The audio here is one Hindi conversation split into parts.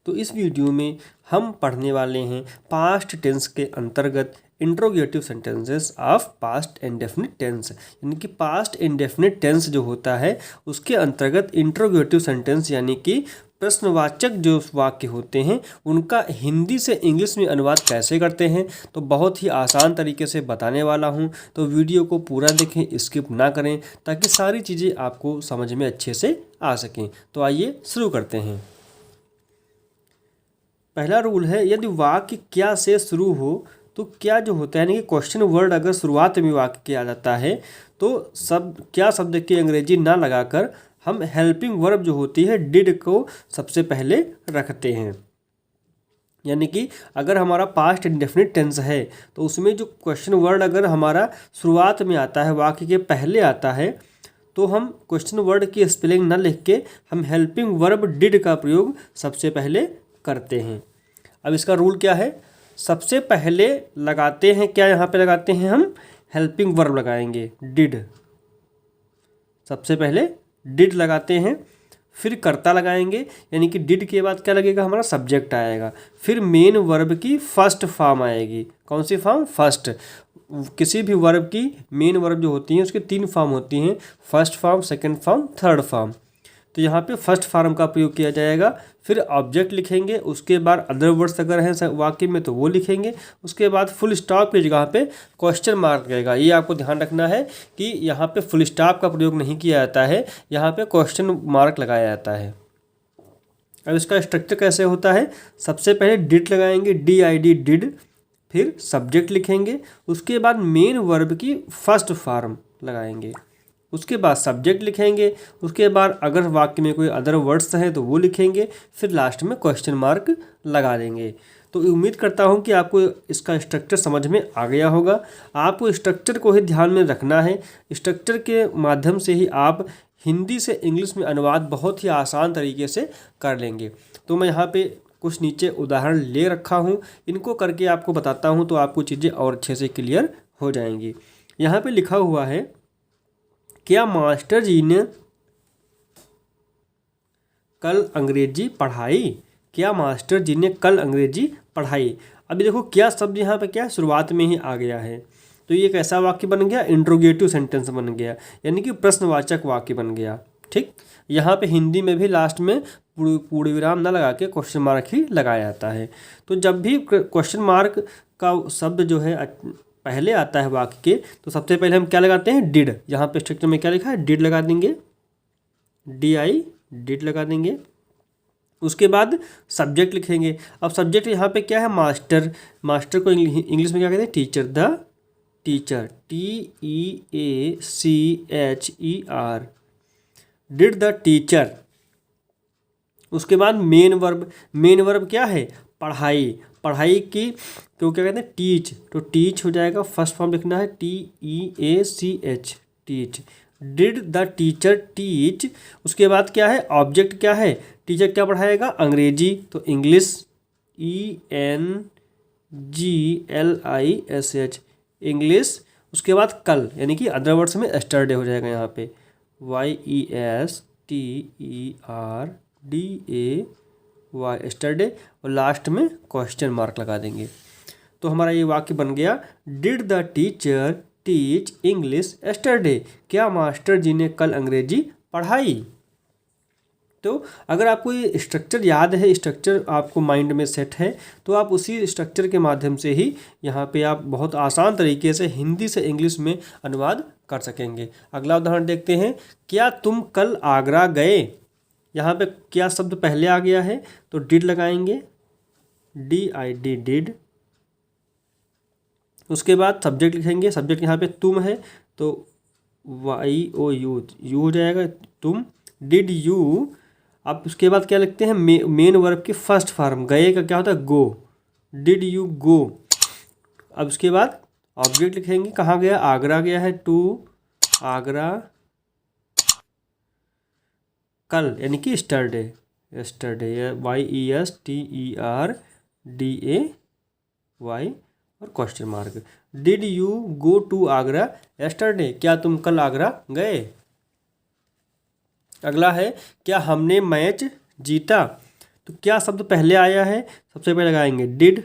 तो इस वीडियो में हम पढ़ने वाले हैं पास्ट टेंस के अंतर्गत interrogative sentences of past indefinite tense. यानी कि पास्ट इंडेफिनिट टेंस जो होता है उसके अंतर्गत इंट्रोगेटिव सेंटेंस यानी कि प्रश्नवाचक जो वाक्य होते हैं उनका हिंदी से इंग्लिश में अनुवाद कैसे करते हैं, तो बहुत ही आसान तरीके से बताने वाला हूं। तो वीडियो को पूरा देखें, स्किप ना करें, ताकि सारी चीज़ें आपको समझ में अच्छे से आ सकें। तो आइए शुरू करते हैं। पहला रूल है, यदि वाक्य क्या से शुरू हो तो क्या जो होता है यानी कि क्वेश्चन वर्ड अगर शुरुआत में वाक्य किया जाता है तो क्या शब्द की अंग्रेजी ना लगाकर हम हेल्पिंग वर्ब जो होती है डिड को सबसे पहले रखते हैं। यानी कि अगर हमारा पास्ट इंडेफिनिट टेंस है तो उसमें जो क्वेश्चन वर्ड अगर हमारा शुरुआत में आता है, वाक्य के पहले आता है, तो हम क्वेश्चन वर्ड की स्पेलिंग ना लिख के हम हेल्पिंग वर्ब डिड का प्रयोग सबसे पहले करते हैं। अब इसका रूल क्या है, सबसे पहले लगाते हैं क्या, यहाँ पे लगाते हैं हम हेल्पिंग वर्ब लगाएंगे डिड। सबसे पहले डिड लगाते हैं, फिर कर्ता लगाएंगे, यानी कि डिड के बाद क्या लगेगा, हमारा सब्जेक्ट आएगा, फिर मेन वर्ब की फर्स्ट फॉर्म आएगी। कौन सी फॉर्म, फर्स्ट। किसी भी वर्ब की मेन वर्ब जो होती हैं उसकी 3 फॉर्म होती हैं, first form, second form, third form. तो यहाँ पे फर्स्ट फॉर्म का प्रयोग किया जाएगा। फिर ऑब्जेक्ट लिखेंगे, उसके बाद अदर वर्ड्स अगर हैं वाक्य में तो वो लिखेंगे, उसके बाद फुल स्टॉप की जगह पे क्वेश्चन मार्क रहेगा। ये आपको ध्यान रखना है कि यहाँ पे फुल स्टॉप का प्रयोग नहीं किया जाता है, यहाँ पे क्वेश्चन मार्क लगाया जाता है। अब इसका स्ट्रक्चर कैसे होता है, सबसे पहले डिड लगाएंगे, DID डिड, फिर सब्जेक्ट लिखेंगे, उसके बाद मेन वर्ब की फर्स्ट फॉर्म लगाएंगे, उसके बाद सब्जेक्ट लिखेंगे, उसके बाद अगर वाक्य में कोई अदर वर्ड्स हैं तो वो लिखेंगे, फिर लास्ट में क्वेश्चन मार्क लगा देंगे। तो उम्मीद करता हूँ कि आपको इसका स्ट्रक्चर समझ में आ गया होगा। आपको स्ट्रक्चर को ही ध्यान में रखना है, स्ट्रक्चर के माध्यम से ही आप हिंदी से इंग्लिश में अनुवाद बहुत ही आसान तरीके से कर लेंगे। तो मैं यहाँ पे कुछ नीचे उदाहरण ले रखा हूँ, इनको करके आपको बताता हूँ तो आपको चीज़ें और अच्छे से क्लियर हो जाएंगी। यहाँ पे लिखा हुआ है, क्या मास्टर जी ने कल अंग्रेजी पढ़ाई, क्या मास्टर जी ने कल अंग्रेजी पढ़ाई। अभी देखो क्या शब्द यहाँ पे क्या शुरुआत में ही आ गया है, तो ये कैसा वाक्य बन गया, इंट्रोगेटिव सेंटेंस बन गया, यानी कि प्रश्नवाचक वाक्य बन गया। ठीक, यहाँ पे हिंदी में भी लास्ट में पूर्ण विराम ना लगा के क्वेश्चन मार्क ही लगाया जाता है। तो जब भी क्वेश्चन मार्क का शब्द जो है पहले आता है वाक्य के, तो सबसे पहले हम क्या लगाते हैं, डिड। यहाँ पे स्ट्रक्चर में क्या लिखा है, डिड लगा देंगे, DI डिड लगा देंगे, उसके बाद सब्जेक्ट लिखेंगे। अब सब्जेक्ट यहाँ पे क्या है, मास्टर। मास्टर को इंग्लिश में क्या कहते हैं, teacher. The teacher, TEACHER, did the teacher. उसके बाद मेन वर्ब, मेन वर्ब क्या है, पढ़ाई। पढ़ाई की तो क्या कहते हैं, टीच, तो टीच हो जाएगा, फर्स्ट फॉर्म लिखना है TEACH, teach. Did the teacher teach. उसके बाद क्या है, ऑब्जेक्ट क्या है, टीचर क्या पढ़ाएगा, अंग्रेजी, तो इंग्लिश, ENGLISH, इंग्लिश। उसके बाद कल, यानी कि अदर वर्ड्स में एस्टरडे हो जाएगा, यहाँ पे YESTERDAY, एस्टरडे, और लास्ट में क्वेश्चन मार्क लगा देंगे। तो हमारा ये वाक्य बन गया, did the teacher teach English yesterday, क्या मास्टर जी ने कल अंग्रेजी पढ़ाई। तो अगर आपको ये स्ट्रक्चर याद है, स्ट्रक्चर आपको माइंड में सेट है, तो आप उसी स्ट्रक्चर के माध्यम से ही यहाँ पे आप बहुत आसान तरीके से हिंदी से इंग्लिश में अनुवाद कर सकेंगे। अगला उदाहरण देखते हैं, क्या तुम कल आगरा गए। यहाँ पे क्या शब्द पहले आ गया है, तो डिड लगाएंगे, DID डिड। उसके बाद सब्जेक्ट लिखेंगे, सब्जेक्ट यहाँ पे तुम है तो YOU, यू हो जाएगा, तुम। Did you. अब उसके बाद क्या लिखते हैं, मेन वर्ब की फर्स्ट फॉर्म, गए का क्या होता है, गो, डिड यू गो। अब उसके बाद ऑब्जेक्ट लिखेंगे, कहाँ गया, आगरा गया है, टू आगरा, कल, यानी कि एस्टरडे, एस्टरडे, YESTERDAY और question mark. Did you go to Agra yesterday, क्या तुम कल आगरा गए। अगला है, क्या हमने मैच जीता। तो क्या शब्द पहले आया है, सबसे पहले लगाएंगे डिड,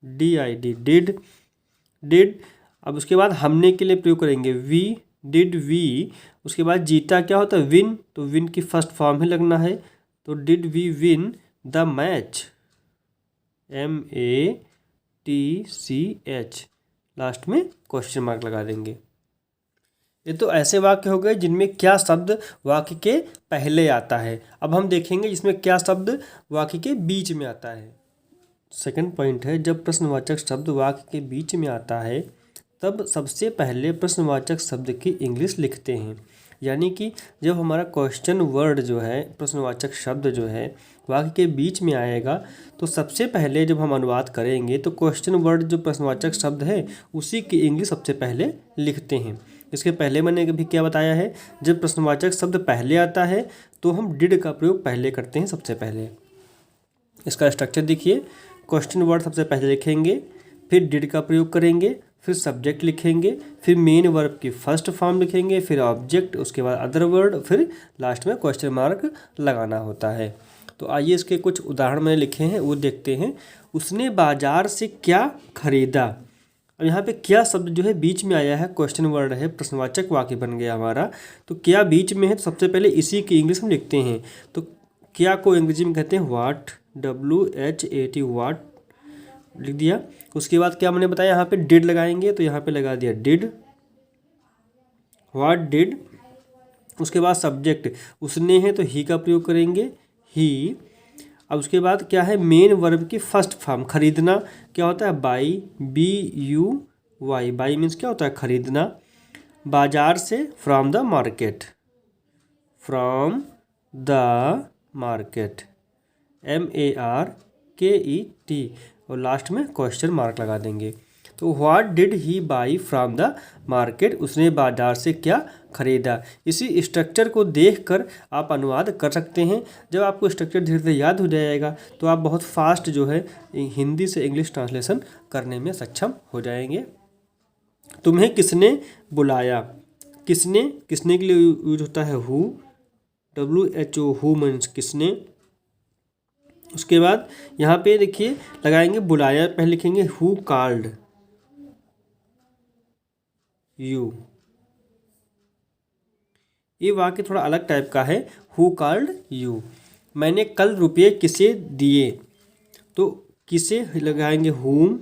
DID, डिड, डिड। अब उसके बाद हमने के लिए प्रयोग करेंगे वी, डिड वी। उसके बाद जीता क्या होता है, विन, तो विन की फर्स्ट फॉर्म ही लगना है, तो did we win the match, MATCH, last में क्वेश्चन मार्क लगा देंगे। ये तो ऐसे वाक्य हो गए जिनमें क्या शब्द वाक्य के पहले आता है। अब हम देखेंगे जिसमें क्या शब्द वाक्य के बीच में आता है। सेकंड पॉइंट है, जब प्रश्नवाचक शब्द वाक्य के बीच में आता है तब सबसे पहले प्रश्नवाचक शब्द की इंग्लिश लिखते हैं। यानी कि जब हमारा क्वेश्चन वर्ड जो है, प्रश्नवाचक शब्द जो है वाक्य के बीच में आएगा तो सबसे पहले जब हम अनुवाद करेंगे तो क्वेश्चन वर्ड जो प्रश्नवाचक शब्द है उसी की इंग्लिश सबसे पहले लिखते हैं। इसके पहले मैंने भी क्या बताया है, जब प्रश्नवाचक शब्द पहले आता है तो हम डिड का प्रयोग पहले करते हैं सबसे पहले। इसका स्ट्रक्चर देखिए, क्वेश्चन वर्ड सबसे पहले लिखेंगे, फिर डिड का प्रयोग करेंगे, फिर सब्जेक्ट लिखेंगे, फिर मेन वर्ब की फर्स्ट फॉर्म लिखेंगे, फिर ऑब्जेक्ट, उसके बाद अदर वर्ड, फिर लास्ट में क्वेश्चन मार्क लगाना होता है। तो आइए इसके कुछ उदाहरण मैंने लिखे हैं वो देखते हैं। उसने बाजार से क्या खरीदा। अब यहाँ पे क्या शब्द जो है बीच में आया है, क्वेश्चन वर्ड है, प्रश्नवाचक वाक्य बन गया हमारा। तो क्या बीच में है तो सबसे पहले इसी की इंग्लिश हम लिखते हैं। तो क्या को अंग्रेजी में कहते हैं वाट, WHAT, वाट लिख दिया। उसके बाद क्या मैंने बताया, यहाँ पे डिड लगाएंगे, तो यहाँ पे लगा दिया डिड, व्हाट डिड। उसके बाद सब्जेक्ट उसने है तो ही का प्रयोग करेंगे, ही। अब उसके बाद क्या है, मेन वर्ब की फर्स्ट फॉर्म खरीदना क्या होता है, बाई, BUY, बाई मीन्स क्या होता है, खरीदना। बाजार से, from the market, from the market, MARKET, और लास्ट में क्वेश्चन मार्क लगा देंगे। तो what did he by from the market, उसने बाजार से क्या खरीदा। इसी स्ट्रक्चर को देखकर आप अनुवाद कर सकते हैं। जब आपको स्ट्रक्चर धीरे धीरे याद हो जाएगा तो आप बहुत फास्ट जो है हिंदी से इंग्लिश ट्रांसलेशन करने में सक्षम हो जाएंगे। तुम्हें किसने बुलाया, किसने, किसने के लिए यूज होता है हु, WHO, हु मीन्स किसने। उसके बाद यहाँ पे देखिए लगाएंगे बुलाया, पहले लिखेंगे हु कॉल्ड यू। ये वाक्य थोड़ा अलग टाइप का है, हु कॉल्ड यू। मैंने कल रुपये किसे दिए, तो किसे लगाएंगे whom,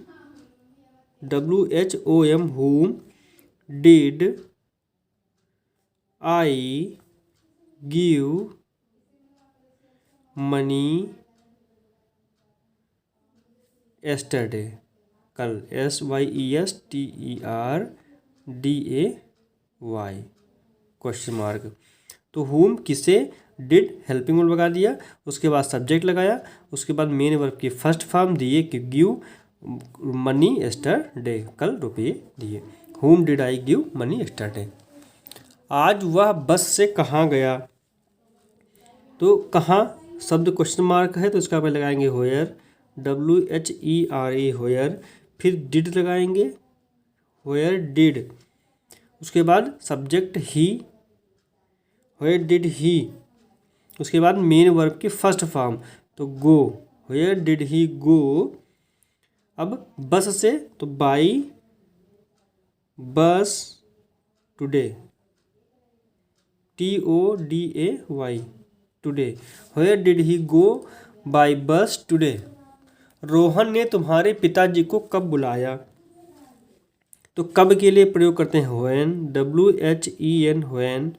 WHOM, whom did I give money yesterday, कल, SYESTERDAY, क्वेश्चन मार्क। तो whom किसे, डिड हेल्पिंग वर्ब लगा दिया, उसके बाद सब्जेक्ट लगाया, उसके बाद मेन वर्ब की फर्स्ट फॉर्म दिए कि गिव मनी यस्टरडे, कल रुपये दिए। whom did I give money yesterday। आज वह बस से कहाँ गया, तो कहाँ शब्द क्वेश्चन मार्क है तो इसका पहले लगाएंगे होयर, WHERE, होयर। फिर डिड लगाएंगे, होयर डिड। उसके बाद सब्जेक्ट ही, होयर डिड ही। उसके बाद मेन वर्ब की फर्स्ट फॉर्म तो गो, होयर डिड ही गो। अब बस से तो by bus today, TODAY, today. होयर did he go by bus today. Rohan ने तुम्हारे पिताजी को कब बुलाया, तो कब के लिए प्रयोग करते हैं when, WHEN, when.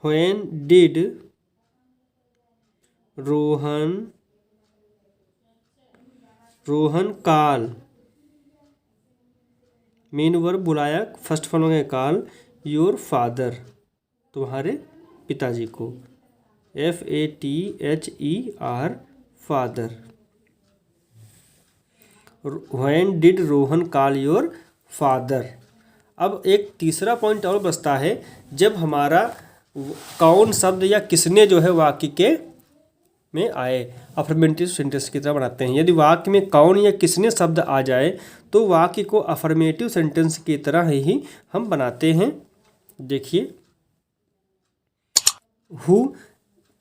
When did Rohan call, main verb बुलाया, फर्स्ट फॉर्म है कॉल योर फादर, तुम्हारे पिताजी को, FATHER, father. When did Rohan call your father. अब एक तीसरा पॉइंट और बचता है, जब हमारा कौन शब्द या किसने जो है वाक्य के में आए, अफर्मेटिव सेंटेंस की तरह बनाते हैं। यदि वाक्य में कौन या किसने शब्द आ जाए तो वाक्य को अफर्मेटिव सेंटेंस की तरह ही हम बनाते हैं। देखिए हु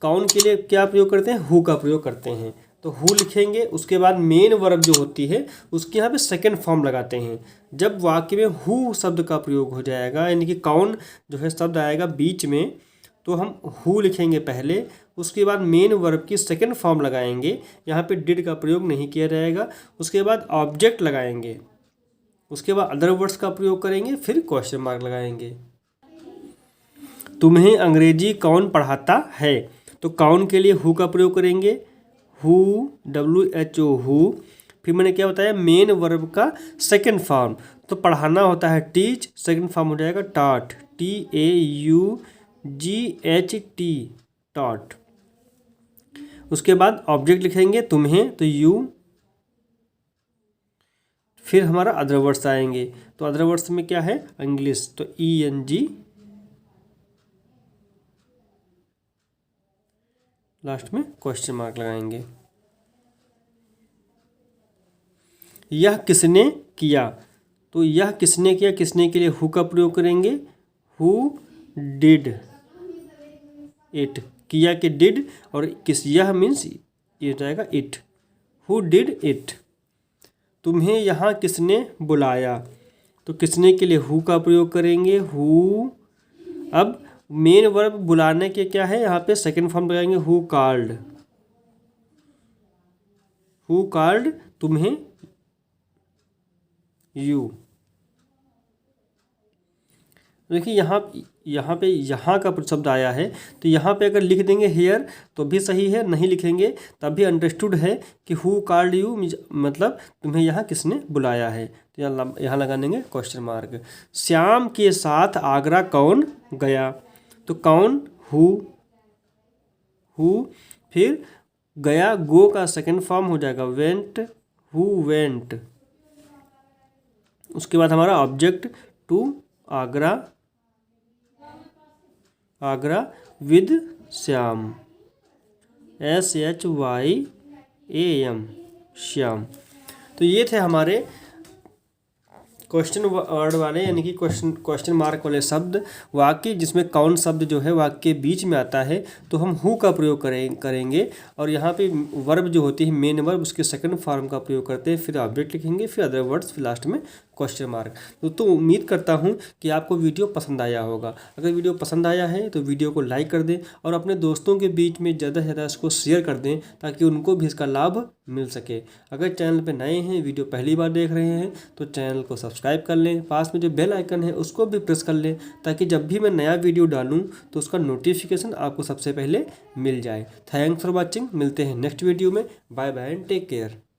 काउन के लिए क्या प्रयोग करते हैं, हु का प्रयोग करते हैं। तो हु लिखेंगे, उसके बाद मेन वर्ब जो होती है उसके यहाँ पे सेकंड फॉर्म लगाते हैं। जब वाक्य में हु शब्द का प्रयोग हो जाएगा, यानी कि काउन जो है शब्द आएगा बीच में, तो हम हु लिखेंगे पहले, उसके बाद मेन वर्ब की सेकंड फॉर्म लगाएंगे। यहाँ पे डिड का प्रयोग नहीं किया जाएगा। उसके बाद ऑब्जेक्ट लगाएंगे, उसके बाद अदर वर्ड्स का प्रयोग करेंगे, फिर क्वेश्चन मार्क लगाएंगे। तुम्हें अंग्रेजी कौन पढ़ाता है, तो कौन के लिए हु का प्रयोग करेंगे, हु, WHO, हु। फिर मैंने क्या बताया, मेन वर्ब का सेकंड फॉर्म, तो पढ़ाना होता है टीच, सेकंड फॉर्म हो जाएगा टॉट, TAUGHT, टॉट। उसके बाद ऑब्जेक्ट लिखेंगे तुम्हें, तो यू, फिर हमारा अदर वर्ड्स आएंगे। तो अदर वर्ड्स में क्या है, इंग्लिश, तो ENG, लास्ट में क्वेश्चन मार्क लगाएंगे। यह किसने किया, तो यह किसने किया, किसने के लिए हु का प्रयोग करेंगे, हु डिड इट, किया के डिड, और किस, यह मीन्स ये हो जाएगा इट, हु डिड इट। तुम्हें यहाँ किसने बुलाया, तो किसने के लिए हु का प्रयोग करेंगे, हु। अब मेन वर्ब बुलाने के क्या है, यहाँ पे सेकंड फॉर्म लगाएंगे, हु कॉल्ड, हु कॉल्ड तुम्हें, यू। देखिए यहाँ पे यहाँ का शब्द आया है, तो यहाँ पे अगर लिख देंगे हेयर तो भी सही है, नहीं लिखेंगे तब भी अंडरस्टूड है कि हु कॉल्ड यू, मतलब तुम्हें यहाँ किसने बुलाया है। तो यहाँ लगा देंगे क्वेश्चन मार्क। श्याम के साथ आगरा कौन गया, तो कौन, हु, फिर गया, गो का सेकंड फॉर्म हो जाएगा वेंट, हु वेंट। उसके बाद हमारा object two, Agra with Shyam, SHYAM, Shyam. तो ये थे हमारे क्वेश्चन वर्ड वाले, यानी कि क्वेश्चन मार्क वाले शब्द। वाक्य जिसमें कौन शब्द जो है वाक्य के बीच में आता है तो हम हु का प्रयोग करेंगे, और यहाँ पे वर्ब जो होती है मेन वर्ब, उसके सेकंड फॉर्म का प्रयोग करते हैं, फिर ऑब्जेक्ट लिखेंगे, फिर अदर वर्ड्स, फिर लास्ट में क्वेश्चन मार्क। तो उम्मीद करता हूँ कि आपको वीडियो पसंद आया होगा। अगर वीडियो पसंद आया है तो वीडियो को लाइक कर दें और अपने दोस्तों के बीच में ज़्यादा से ज़्यादा इसको शेयर कर दें, ताकि उनको भी इसका लाभ मिल सके। अगर चैनल पर नए हैं, वीडियो पहली बार देख रहे हैं, तो चैनल को सब्सक्राइब कर लें, पास में जो बेल आइकन है उसको भी प्रेस कर लें, ताकि जब भी मैं नया वीडियो डालूं तो उसका नोटिफिकेशन आपको सबसे पहले मिल जाए। थैंक्स फॉर वॉचिंग, मिलते हैं नेक्स्ट वीडियो में। Bye bye and take care.